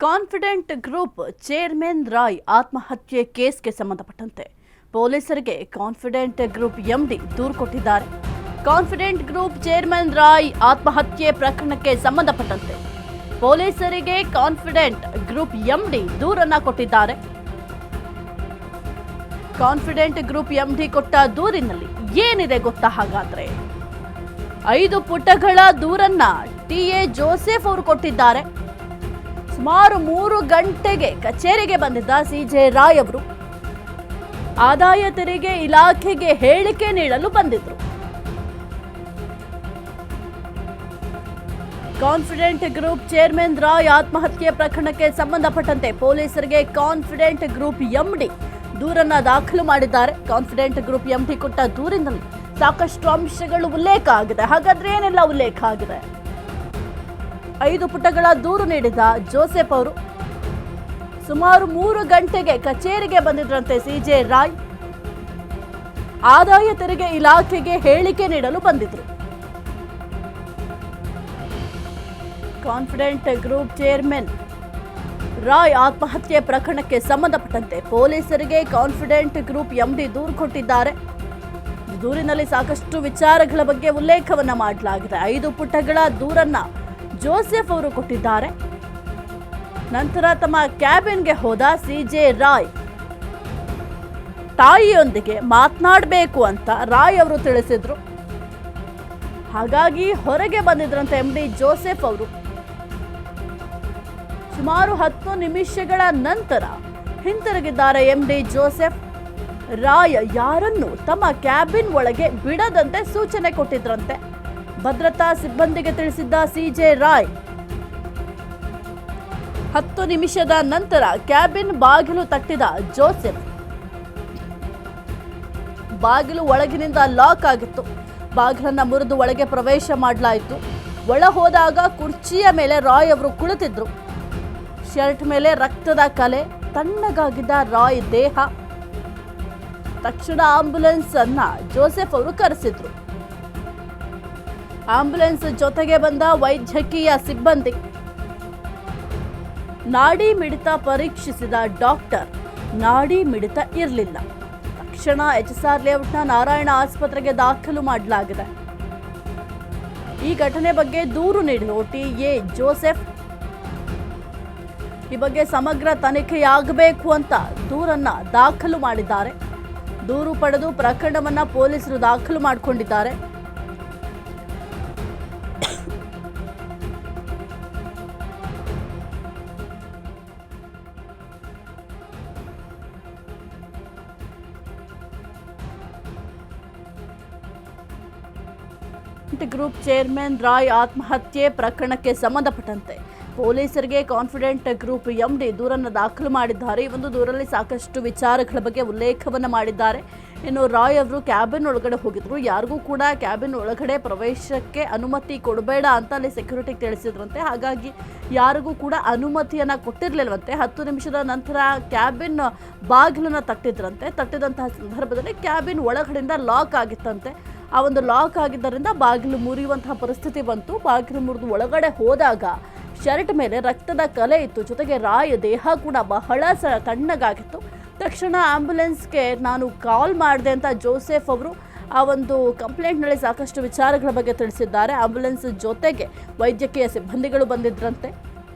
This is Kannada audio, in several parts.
ಕಾನ್ಫಿಡೆಂಟ್ ಗ್ರೂಪ್ ಚೇರ್ಮನ್ ರಾಯ್ ಆತ್ಮಹತ್ಯೆ ಕೇಸ್ಗೆ ಸಂಬಂಧಪಟ್ಟಂತೆ ಪೊಲೀಸರಿಗೆ ಕಾನ್ಫಿಡೆಂಟ್ ಗ್ರೂಪ್ ಎಂಡಿ ದೂರು ಕೊಟ್ಟಿದ್ದಾರೆ. ಕಾನ್ಫಿಡೆಂಟ್ ಗ್ರೂಪ್ ಚೇರ್ಮನ್ ರಾಯ್ ಆತ್ಮಹತ್ಯೆ ಪ್ರಕರಣಕ್ಕೆ ಸಂಬಂಧಪಟ್ಟಂತೆ ಪೊಲೀಸರಿಗೆ ಕಾನ್ಫಿಡೆಂಟ್ ಗ್ರೂಪ್ ಎಂಡಿ ದೂರನ್ನ ಕೊಟ್ಟಿದ್ದಾರೆ. ಕಾನ್ಫಿಡೆಂಟ್ ಗ್ರೂಪ್ ಎಂಡಿ ಕೊಟ್ಟ ದೂರಿನಲ್ಲಿ ಏನಿದೆ ಗೊತ್ತಾ? ಹಾಗಾದ್ರೆ 5 ಪುಟಗಳ ದೂರನ್ನ ಟಿಎ ಜೋಸೆಫ್ ಅವರು ಕೊಟ್ಟಿದ್ದಾರೆ. ಸುಮಾರು 3 ಗಂಟೆಗೆ ಕಚೇರಿಗೆ ಬಂದಿದ್ದ ಸಿಜೆ ರಾಯ್ ಅವರು ಆದಾಯ ತೆರಿಗೆ ಇಲಾಖೆಗೆ ಹೇಳಿಕೆ ನೀಡಲು ಬಂದಿದ್ರು. ಕಾನ್ಫಿಡೆಂಟ್ ಗ್ರೂಪ್ ಚೇರ್ಮನ್ ರಾಯ್ ಆತ್ಮಹತ್ಯೆ ಪ್ರಕರಣಕ್ಕೆ ಸಂಬಂಧಪಟ್ಟಂತೆ ಪೊಲೀಸರಿಗೆ ಕಾನ್ಫಿಡೆಂಟ್ ಗ್ರೂಪ್ ಎಂಡಿ ದೂರನ್ನ ದಾಖಲು ಮಾಡಿದ್ದಾರೆ. ಕಾನ್ಫಿಡೆಂಟ್ ಗ್ರೂಪ್ ಎಂಡಿ ಕೊಟ್ಟ ದೂರಿನಲ್ಲಿ ಸಾಕಷ್ಟು ಅಂಶಗಳು ಉಲ್ಲೇಖ ಆಗಿದೆ. ಹಾಗಾದ್ರೆ ಏನೆಲ್ಲ ಉಲ್ಲೇಖ ಆಗಿದೆ? 5 ಪುಟಗಳ ದೂರು ನೀಡಿದ ಜೋಸೆಫ್ ಅವರು ಸುಮಾರು 3 ಗಂಟೆಗೆ ಕಚೇರಿಗೆ ಬಂದಿದ್ರಂತೆ ಸಿಜೆ ರಾಯ್. ಆದಾಯ ತೆರಿಗೆ ಇಲಾಖೆಗೆ ಹೇಳಿಕೆ ನೀಡಲು ಬಂದಿದ್ರು. ಕಾನ್ಫಿಡೆಂಟ್ ಗ್ರೂಪ್ ಚೇರ್ಮನ್ ರಾಯ್ ಆತ್ಮಹತ್ಯೆ ಪ್ರಕರಣಕ್ಕೆ ಸಂಬಂಧಪಟ್ಟಂತೆ ಪೊಲೀಸರಿಗೆ ಕಾನ್ಫಿಡೆಂಟ್ ಗ್ರೂಪ್ ಎಂಡಿ ದೂರು ಕೊಟ್ಟಿದ್ದಾರೆ. ದೂರಿನಲ್ಲಿ ಸಾಕಷ್ಟು ವಿಚಾರಗಳ ಬಗ್ಗೆ ಉಲ್ಲೇಖವನ್ನ ಮಾಡಲಾಗಿದೆ. 5 ಪುಟಗಳ ದೂರನ್ನ ಜೋಸೆಫ್ ಅವರು ಕೊಟ್ಟಿದ್ದಾರೆ. ನಂತರ ತಮ್ಮ ಕ್ಯಾಬಿನ್ಗೆ ಹೋದ ಸಿಜೆ ರಾಯ್ ತಾಯಿಯೊಂದಿಗೆ ಮಾತನಾಡಬೇಕು ಅಂತ ರಾಯ್ ಅವರು ತಿಳಿಸಿದ್ರು. ಹಾಗಾಗಿ ಹೊರಗೆ ಬಂದಿದ್ರಂತೆ ಎಂಡಿ ಜೋಸೆಫ್ ಅವರು. ಸುಮಾರು 10 ನಿಮಿಷಗಳ ನಂತರ ಹಿಂತಿರುಗಿದ್ದಾರೆ ಎಂಡಿ ಜೋಸೆಫ್. ರಾಯ್ ಯಾರನ್ನು ತಮ್ಮ ಕ್ಯಾಬಿನ್ ಒಳಗೆ ಬಿಡದಂತೆ ಸೂಚನೆ ಕೊಟ್ಟಿದ್ರಂತೆ. ಭದ್ರತಾ ಸಿಬ್ಬಂದಿಗೆ ತಿಳಿಸಿದ್ದ ಸಿಜೆ ರಾಯ್ 10 ನಿಮಿಷದ ನಂತರ ಕ್ಯಾಬಿನ್ ಬಾಗಿಲು ತಟ್ಟಿದ ಜೋಸೆಫ್. ಬಾಗಿಲು ಒಳಗಿನಿಂದ ಲಾಕ್ ಆಗಿತ್ತು. ಬಾಗಿಲನ್ನ ಮುರಿದು ಒಳಗೆ ಪ್ರವೇಶ ಮಾಡಲಾಯಿತು. ಒಳ ಹೋದಾಗ ಕುರ್ಚಿಯ ಮೇಲೆ ರಾಯ್ ಅವರು ಕುಳಿತಿದ್ರು. ಶರ್ಟ್ ಮೇಲೆ ರಕ್ತದ ಕಲೆ, ತಣ್ಣಗಾಗಿದ್ದ ರಾಯ್ ದೇಹ. ತಕ್ಷಣ ಆಂಬ್ಯುಲೆನ್ಸ್ ಅನ್ನ ಜೋಸೆಫ್ ಅವರು ಕರೆಸಿದ್ರು. ಆಂಬ್ಯುಲೆನ್ಸ್ ಜೊತೆಗೆ ಬಂದ ವೈದ್ಯಕೀಯ ಸಿಬ್ಬಂದಿ ನಾಡಿ ಮಿಡಿತ ಪರೀಕ್ಷಿಸಿದ ಡಾಕ್ಟರ್ ನಾಡಿ ಮಿಡಿತ ಇರಲಿಲ್ಲ. ತಕ್ಷಣ ಎಚ್ಎಸ್ಆರ್ ಲೇಔಟ್ನ ನಾರಾಯಣ ಆಸ್ಪತ್ರೆಗೆ ದಾಖಲು ಮಾಡಲಾಗಿದೆ. ಈ ಘಟನೆ ಬಗ್ಗೆ ದೂರು ನೀಡಿದ ಟಿಎ ಜೋಸೆಫ್ ಈ ಬಗ್ಗೆ ಸಮಗ್ರ ತನಿಖೆಯಾಗಬೇಕು ಅಂತ ದೂರನ್ನ ದಾಖಲು ಮಾಡಿದ್ದಾರೆ. ದೂರು ಪಡೆದು ಪ್ರಕರಣವನ್ನ ಪೊಲೀಸರು ದಾಖಲು ಮಾಡಿಕೊಂಡಿದ್ದಾರೆ. ಗ್ರೂಪ್ ಚೇರ್ಮನ್ ರಾಯ್ ಆತ್ಮಹತ್ಯೆ ಪ್ರಕರಣಕ್ಕೆ ಸಂಬಂಧಪಟ್ಟಂತೆ ಪೊಲೀಸರಿಗೆ ಕಾನ್ಫಿಡೆಂಟ್ ಗ್ರೂಪ್ ಎಂಡಿ ದೂರನ್ನು ದಾಖಲು ಮಾಡಿದ್ದಾರೆ. ಈ ಒಂದು ದೂರಲ್ಲಿ ಸಾಕಷ್ಟು ವಿಚಾರಗಳ ಬಗ್ಗೆ ಉಲ್ಲೇಖವನ್ನ ಮಾಡಿದ್ದಾರೆ. ಇನ್ನು ರಾಯ್ ಅವರು ಕ್ಯಾಬಿನ್ ಒಳಗಡೆ ಹೋಗಿದ್ರು. ಯಾರಿಗೂ ಕೂಡ ಕ್ಯಾಬಿನ್ ಒಳಗಡೆ ಪ್ರವೇಶಕ್ಕೆ ಅನುಮತಿ ಕೊಡಬೇಡ ಅಂತ ಅಲ್ಲಿ ಸೆಕ್ಯೂರಿಟಿಗೆ ತಿಳಿಸಿದ್ರಂತೆ. ಹಾಗಾಗಿ ಯಾರಿಗೂ ಕೂಡ ಅನುಮತಿಯನ್ನ ಕೊಟ್ಟಿರ್ಲಿಲ್ವಂತೆ. 10 ನಿಮಿಷದ ನಂತರ ಕ್ಯಾಬಿನ್ ಬಾಗಿಲನ್ನ ತಟ್ಟಿದಂತಹ ಸಂದರ್ಭದಲ್ಲಿ ಕ್ಯಾಬಿನ್ ಒಳಗಡೆಯಿಂದ ಲಾಕ್ ಆಗಿತ್ತಂತೆ. ಆ ಒಂದು ಲಾಕ್ ಆಗಿದ್ದರಿಂದ ಬಾಗಿಲು ಮುರಿಯುವಂತಹ ಪರಿಸ್ಥಿತಿ ಬಂತು. ಬಾಗಿಲು ಮುರಿದು ಒಳಗಡೆ ಹೋದಾಗ ಶರ್ಟ್ ಮೇಲೆ ರಕ್ತದ ಕಲೆ ಇತ್ತು. ಜೊತೆಗೆ ರಾಯ್ ದೇಹ ಕೂಡ ಬಹಳ ತಣ್ಣಗಾಗಿತ್ತು. ತಕ್ಷಣ ಆಂಬ್ಯುಲೆನ್ಸ್ಗೆ ನಾನು ಕಾಲ್ ಮಾಡಿದೆ ಅಂತ ಜೋಸೆಫ್ ಅವರು ಆ ಒಂದು ಕಂಪ್ಲೇಂಟ್ನಲ್ಲಿ ಸಾಕಷ್ಟು ವಿಚಾರಗಳ ಬಗ್ಗೆ ತಿಳಿಸಿದ್ದಾರೆ. ಆಂಬ್ಯುಲೆನ್ಸ್ ಜೊತೆಗೆ ವೈದ್ಯಕೀಯ ಸಿಬ್ಬಂದಿಗಳು ಬಂದಿದ್ರಂತೆ.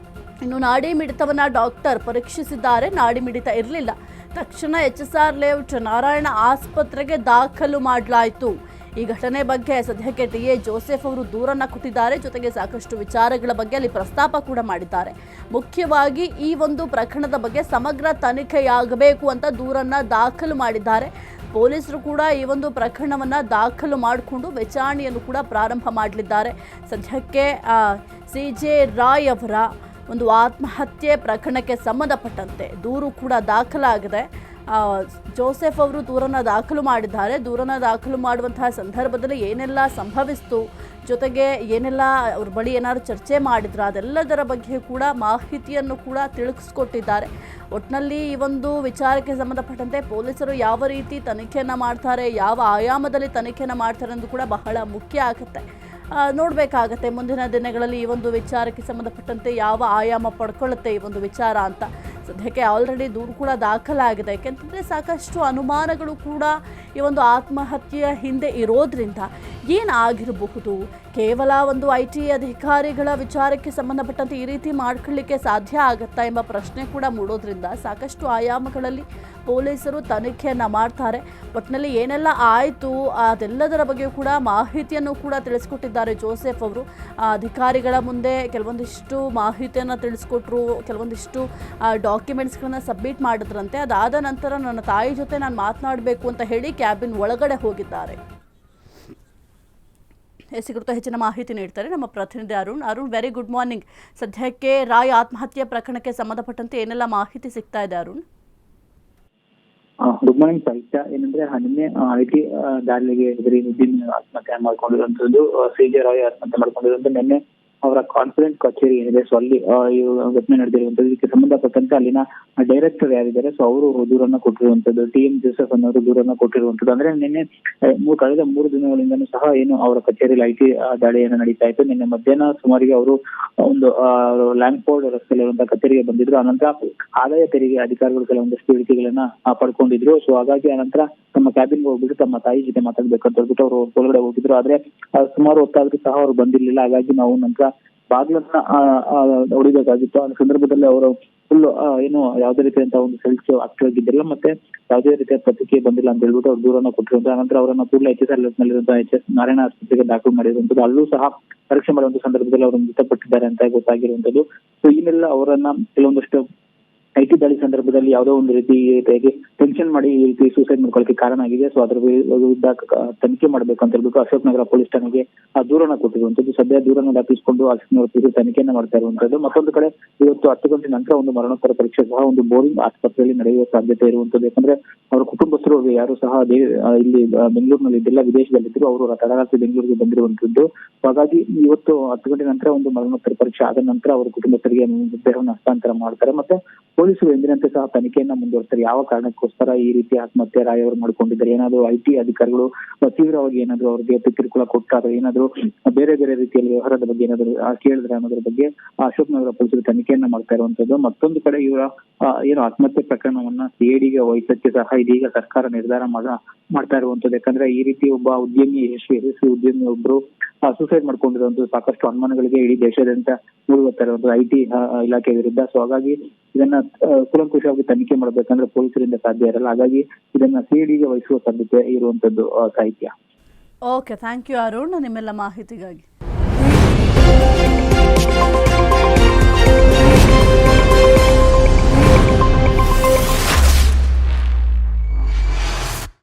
ಇನ್ನು ನಾಡಿ ಮಿಡಿತವನ್ನ ಡಾಕ್ಟರ್ ಪರೀಕ್ಷಿಸಿದ್ದಾರೆ. ನಾಡಿ ಮಿಡಿತ ಇರಲಿಲ್ಲ. ತಕ್ಷಣ ಎಚ್ಎಸ್ಆರ್ ಲೇಔಟ್ ನಾರಾಯಣ ಆಸ್ಪತ್ರೆಗೆ ದಾಖಲು ಮಾಡಲಾಯಿತು. ಈ ಘಟನೆ ಬಗ್ಗೆ ಸದ್ಯಕ್ಕೆ ಟಿಎ ಜೋಸೆಫ್ ಅವರು ದೂರನ್ನ ಕೊಟ್ಟಿದ್ದಾರೆ. ಜೊತೆಗೆ ಸಾಕಷ್ಟು ವಿಚಾರಗಳ ಬಗ್ಗೆ ಅಲ್ಲಿ ಪ್ರಸ್ತಾಪ ಕೂಡ ಮಾಡಿದ್ದಾರೆ. ಮುಖ್ಯವಾಗಿ ಈ ಒಂದು ಪ್ರಕರಣದ ಬಗ್ಗೆ ಸಮಗ್ರ ತನಿಖೆಯಾಗಬೇಕು ಅಂತ ದೂರನ್ನ ದಾಖಲು ಮಾಡಿದ್ದಾರೆ. ಪೊಲೀಸರು ಕೂಡ ಈ ಒಂದು ಪ್ರಕರಣವನ್ನ ದಾಖಲು ಮಾಡಿಕೊಂಡು ವಿಚಾರಣೆಯನ್ನು ಕೂಡ ಪ್ರಾರಂಭ ಮಾಡಲಿದ್ದಾರೆ. ಸದ್ಯಕ್ಕೆ ಸಿಜೆ ರಾಯ್ ಅವರ ಒಂದು ಆತ್ಮಹತ್ಯೆ ಪ್ರಕರಣಕ್ಕೆ ಸಂಬಂಧಪಟ್ಟಂತೆ ದೂರು ಕೂಡ ದಾಖಲಾಗಿದೆ. ಜೋಸೆಫ್ ಅವರು ದೂರನ್ನು ದಾಖಲು ಮಾಡಿದ್ದಾರೆ. ದೂರನ್ನು ದಾಖಲು ಮಾಡುವಂತಹ ಸಂದರ್ಭದಲ್ಲಿ ಏನೆಲ್ಲ ಸಂಭವಿಸ್ತು, ಜೊತೆಗೆ ಏನೆಲ್ಲ ಅವ್ರ ಬಳಿ ಏನಾದ್ರು ಚರ್ಚೆ ಮಾಡಿದ್ರು, ಅದೆಲ್ಲದರ ಬಗ್ಗೆ ಕೂಡ ಮಾಹಿತಿಯನ್ನು ಕೂಡ ತಿಳಿಸ್ಕೊಟ್ಟಿದ್ದಾರೆ. ಒಟ್ಟಿನಲ್ಲಿ ಈ ಒಂದು ವಿಚಾರಕ್ಕೆ ಸಂಬಂಧಪಟ್ಟಂತೆ ಪೊಲೀಸರು ಯಾವ ರೀತಿ ತನಿಖೆಯನ್ನು ಮಾಡ್ತಾರೆ, ಯಾವ ಆಯಾಮದಲ್ಲಿ ತನಿಖೆಯನ್ನು ಮಾಡ್ತಾರೆ ಎಂದು ಕೂಡ ಬಹಳ ಮುಖ್ಯ ಆಗುತ್ತೆ. ನೋಡಬೇಕಾಗತ್ತೆ ಮುಂದಿನ ದಿನಗಳಲ್ಲಿ ಈ ಒಂದು ವಿಚಾರಕ್ಕೆ ಸಂಬಂಧಪಟ್ಟಂತೆ ಯಾವ ಆಯಾಮ ಪಡ್ಕೊಳ್ಳುತ್ತೆ ಈ ಒಂದು ವಿಚಾರ ಅಂತ. ಸದ್ಯಕ್ಕೆ ಆಲ್ರೆಡಿ ದೂರು ಕೂಡ ದಾಖಲಾಗಿದೆ. ಯಾಕೆಂತಂದರೆ ಸಾಕಷ್ಟು ಅನುಮಾನಗಳು ಕೂಡ ಈ ಒಂದು ಆತ್ಮಹತ್ಯೆಯ ಹಿಂದೆ ಇರೋದ್ರಿಂದ ಏನಾಗಿರಬಹುದು, ಕೇವಲ ಒಂದು IT ಅಧಿಕಾರಿಗಳ ವಿಚಾರಕ್ಕೆ ಸಂಬಂಧಪಟ್ಟಂತೆ ಈ ರೀತಿ ಮಾಡ್ಕೊಳ್ಳಿಕ್ಕೆ ಸಾಧ್ಯ ಆಗುತ್ತಾ ಎಂಬ ಪ್ರಶ್ನೆ ಕೂಡ ಮೂಡೋದ್ರಿಂದ ಸಾಕಷ್ಟು ಆಯಾಮಗಳಲ್ಲಿ ಪೊಲೀಸರು ತನಿಖೆಯನ್ನು ಮಾಡ್ತಾರೆ. ಒಟ್ಟಿನಲ್ಲಿ ಏನೆಲ್ಲ ಆಯಿತು ಅದೆಲ್ಲದರ ಬಗ್ಗೆಯೂ ಕೂಡ ಮಾಹಿತಿಯನ್ನು ಕೂಡ ತಿಳಿಸ್ಕೊಟ್ಟಿದ್ದಾರೆ ಜೋಸೆಫ್ ಅವರು. ಅಧಿಕಾರಿಗಳ ಮುಂದೆ ಕೆಲವೊಂದಿಷ್ಟು ಮಾಹಿತಿಯನ್ನು ತಿಳಿಸ್ಕೊಟ್ರು, ಕೆಲವೊಂದಿಷ್ಟು ಡಾಕ್ಯುಮೆಂಟ್ಸ್ಗಳನ್ನ ಸಬ್ಮಿಟ್ ಮಾಡಿದ್ರಂತೆ. ಅದಾದ ನಂತರ ನನ್ನ ತಾಯಿ ಜೊತೆ ನಾನು ಮಾತನಾಡಬೇಕು ಅಂತ ಹೇಳಿ ಕ್ಯಾಬಿನ್ ಒಳಗಡೆ ಹೋಗಿದ್ದಾರೆ. ಕುರಿತು ಹೆಚ್ಚಿನ ಮಾಹಿತಿ ನೀಡ್ತಾರೆ ನಮ್ಮ ಪ್ರತಿನಿಧಿ ಅರುಣ್. Very good morning. ಸದ್ಯಕ್ಕೆ ರಾಯ್ ಆತ್ಮಹತ್ಯೆ ಪ್ರಕರಣಕ್ಕೆ ಸಂಬಂಧಪಟ್ಟಂತೆ ಏನೆಲ್ಲ ಮಾಹಿತಿ ಸಿಗ್ತಾ ಇದೆ ಅರುಣ್? ಗುಡ್ ಮಾರ್ನಿಂಗ್ ಸಾಹಿತ್ಯ. ಏನಂದ್ರೆ ನಿನ್ನೆ IT ದಾಳಿಗೆ ಹೆದರಿ ಆತ್ಮಹತ್ಯೆ ಮಾಡ್ಕೊಂಡಿರುವಂತದ್ದು, CJ ರಾಯ್ ಆತ್ಮಹತ್ಯೆ ಮಾಡ್ಕೊಂಡಿರುವಂತದ್ದು ನಿನ್ನೆ ಅವರ ಕಾನ್ಫಿಡೆಂಟ್ ಕಚೇರಿ ಏನಿದೆ, ಸೊ ಅಲ್ಲಿ ಘಟನೆ ನಡೆದಿರುವಂತದ್ದು. ಇದಕ್ಕೆ ಸಂಬಂಧಪಟ್ಟಂತೆ ಅಲ್ಲಿನ ಡೈರೆಕ್ಟರ್ ಯಾರಿದ್ದಾರೆ, ಸೊ ಅವರು ದೂರನ್ನ ಕೊಟ್ಟಿರುವಂತದ್ದು, TM ಜೋಸೆಫ್ ಅನ್ನೋರು ದೂರನ್ನ ಕೊಟ್ಟಿರುವಂತದ್ದು. ಅಂದ್ರೆ ನಿನ್ನೆ ಕಳೆದ 3 ದಿನಗಳಿಂದನೂ ಸಹ ಏನು ಅವರ ಕಚೇರಿಯಲ್ಲಿ IT ದಾಳಿಯನ್ನು ನಡೀತಾ ಇತ್ತು. ನಿನ್ನೆ ಮಧ್ಯಾಹ್ನ ಸುಮಾರಿಗೆ ಅವರು ಒಂದು ಲ್ಯಾಂಡ್ಫೋರ್ಡ್ ರಸ್ತೆಯಲ್ಲಿರುವಂತಹ ಕಚೇರಿಗೆ ಬಂದಿದ್ರು. ಆನಂತರ ಆದಾಯ ತೆರಿಗೆ ಅಧಿಕಾರಿಗಳು ಕೆಲವೊಂದಷ್ಟು ಹೇಳಿಕೆಗಳನ್ನ ಪಡ್ಕೊಂಡಿದ್ರು. ಸೊ ಹಾಗಾಗಿ ಆನಂತರ ತಮ್ಮ ಕ್ಯಾಬಿನ್ಗೆ ಹೋಗ್ಬಿಟ್ಟು ತಮ್ಮ ತಾಯಿ ಜೊತೆ ಮಾತಾಡ್ಬೇಕಂತ ಹೇಳ್ಬಿಟ್ಟು ಅವರು ಒಳಗಡೆ ಹೋಗಿದ್ರು. ಆದ್ರೆ ಸುಮಾರು ಹೊತ್ತಾದ್ರೂ ಸಹ ಅವರು ಬಂದಿರ್ಲಿಲ್ಲ. ಹಾಗಾಗಿ ನಾವು ನಂತರ ಬಾಗ್ಲನ್ನ ಹೊಡಿಬೇಕಾಗಿತ್ತು. ಆ ಸಂದರ್ಭದಲ್ಲಿ ಅವರು ಫುಲ್ ಏನು ಯಾವುದೇ ರೀತಿಯಂತ ಒಂದು ಸೆಲ್ಸ್ ಆಕ್ಟಿವ್ ಆಗಿದ್ದಿಲ್ಲ, ಮತ್ತೆ ಯಾವುದೇ ರೀತಿಯ ಪ್ರತಿಕ್ರಿಯೆ ಬಂದಿಲ್ಲ ಅಂತ ಹೇಳ್ಬಿಟ್ಟು ಅವ್ರು ದೂರನ್ನ ಕೊಟ್ಟಿರುವಂತ. ನಂತರ ಅವರನ್ನ ಕೂಡಲೇ HS ನಾರಾಯಣ ಆಸ್ಪತ್ರೆಗೆ ದಾಖಲು ಮಾಡಿರುವಂತದ್ದು. ಅಲ್ಲೂ ಸಹ ಪರೀಕ್ಷೆ ಮಾಡುವಂತ ಸಂದರ್ಭದಲ್ಲಿ ಅವರು ಮೃತಪಟ್ಟಿದ್ದಾರೆ ಅಂತ ಗೊತ್ತಾಗಿರುವಂತದ್ದು. ಸೊ ಇನ್ನೆಲ್ಲ ಅವರನ್ನ ಕೆಲವೊಂದಷ್ಟು IT ದಾಳಿ ಸಂದರ್ಭದಲ್ಲಿ ಯಾವುದೋ ಒಂದು ರೀತಿಯಾಗಿ ಟೆನ್ಷನ್ ಮಾಡಿ ಈ ರೀತಿ ಸೂಸೈಡ್ ಮಾಡ್ಕೊಳ್ಳೋಕೆ ಕಾರಣ ಆಗಿದೆ. ಸೊ ಅದ್ರ ವಿರುದ್ಧ ತನಿಖೆ ಮಾಡ್ಬೇಕು ಅಂತ ಹೇಳ್ಬಿಟ್ಟು ಅಶೋಕ್ ನಗರ ಪೊಲೀಸ್ ಠಾಣೆಗೆ ದೂರನ್ನ ಕೊಟ್ಟಿರುವಂತದ್ದು. ಸದ್ಯ ದೂರನ್ನ ದಾಖಲಿಸಿಕೊಂಡು ಅಶೋಕ್ ನಗರ ಪೊಲೀಸ್ ತನಿಖೆಯನ್ನ ಮಾಡ್ತಾ ಇರುವಂತದ್ದು. ಮತ್ತೊಂದು ಕಡೆ ಇವತ್ತು 10 ಗಂಟೆ ನಂತರ ಒಂದು ಮರಣೋತ್ತರ ಪರೀಕ್ಷೆ ಸಹ ಒಂದು ಬೋರಿಂಗ್ ಆಸ್ಪತ್ರೆಯಲ್ಲಿ ನಡೆಯುವ ಸಾಧ್ಯತೆ ಇರುವಂತದ್ದು. ಯಾಕಂದ್ರೆ ಅವರ ಕುಟುಂಬಸ್ಥರು ಯಾರು ಸಹ ಇಲ್ಲಿ ಬೆಂಗಳೂರಿನಲ್ಲಿ ಇದ್ದಿಲ್ಲ, ವಿದೇಶದಲ್ಲಿದ್ದರು. ಅವರು ತಡರಾತ್ರಿ ಬೆಂಗಳೂರಿಗೆ ಬಂದಿರುವಂತದ್ದು. ಹಾಗಾಗಿ ಇವತ್ತು 10 ಗಂಟೆ ನಂತರ ಒಂದು ಮರಣೋತ್ತರ ಪರೀಕ್ಷೆ ಆದ ನಂತರ ಅವರ ಕುಟುಂಬಸ್ಥರಿಗೆ ಮೃತದೇಹವನ್ನು ಹಸ್ತಾಂತರ ಮಾಡ್ತಾರೆ. ಮತ್ತೆ ಪೊಲೀಸರು ಎಂದಿನಂತೆ ಸಹ ತನಿಖೆಯನ್ನ ಮುಂದುವರಿಸ್ತಾರೆ. ಯಾವ ಕಾರಣಕ್ಕೋಸ್ಕರ ಈ ರೀತಿ ಆತ್ಮಹತ್ಯೆ ರಾಯ್ ಅವರು ಮಾಡ್ಕೊಂಡಿದ್ದಾರೆ, ಏನಾದ್ರು IT ಅಧಿಕಾರಿಗಳು ತೀವ್ರವಾಗಿ ಏನಾದ್ರು ಅವ್ರಿಗೆ ಕಿರುಕುಳ ಕೊಟ್ಟಾದ್ರೆ, ಏನಾದ್ರು ಬೇರೆ ಬೇರೆ ರೀತಿಯಲ್ಲಿ ವ್ಯವಹಾರದ ಬಗ್ಗೆ ಏನಾದ್ರು ಕೇಳಿದ್ರೆ ಅನ್ನೋದ್ರ ಬಗ್ಗೆ ಅಶೋಕ್ ನಗರ ಪೊಲೀಸರು ತನಿಖೆಯನ್ನ ಮಾಡ್ತಾ ಇರುವಂತದ್ದು. ಮತ್ತೊಂದು ಕಡೆ ಇವರ ಏನು ಆತ್ಮಹತ್ಯೆ ಪ್ರಕರಣವನ್ನ CIDಗೆ ವಹಿಸಕ್ಕೆ ಸಹ ಇದೀಗ ಸರ್ಕಾರ ನಿರ್ಧಾರ ಮಾಡ್ತಾ ಇರುವಂತದ್ದು. ಯಾಕಂದ್ರೆ ಈ ರೀತಿ ಒಬ್ಬ ಯಶಸ್ವಿ ಉದ್ಯಮಿ ಒಬ್ರು ಸೂಸೈಡ್ ಮಾಡ್ಕೊಂಡಿರುವಂತದ್ದು ಸಾಕಷ್ಟು ಅನುಮಾನಗಳಿಗೆ ಇಡೀ ದೇಶಾದ್ಯಂತ ಮೂಡುತ್ತಾ ಇರುವಂತದ್ದು IT ಇಲಾಖೆ ವಿರುದ್ಧ. ಸೊ ಹಾಗಾಗಿ ಇದನ್ನ ಕೂಲಂಕುಷವಾಗಿ ತನಿಖೆ ಮಾಡ್ಬೇಕಂದ್ರೆ ಪೊಲೀಸರಿಂದ ಸಾಧ್ಯ ಇರಲ್ಲ. ಹಾಗಾಗಿ ಇದನ್ನ CIDಗೆ ವಹಿಸುವ ಸಾಧ್ಯತೆ ಇರುವಂತದ್ದು ಸಾಹಿತ್ಯ. ಓಕೆ, ಥ್ಯಾಂಕ್ ಯು ಅರುಣ್ ನಿಮ್ಮೆಲ್ಲ ಮಾಹಿತಿಗಾಗಿ.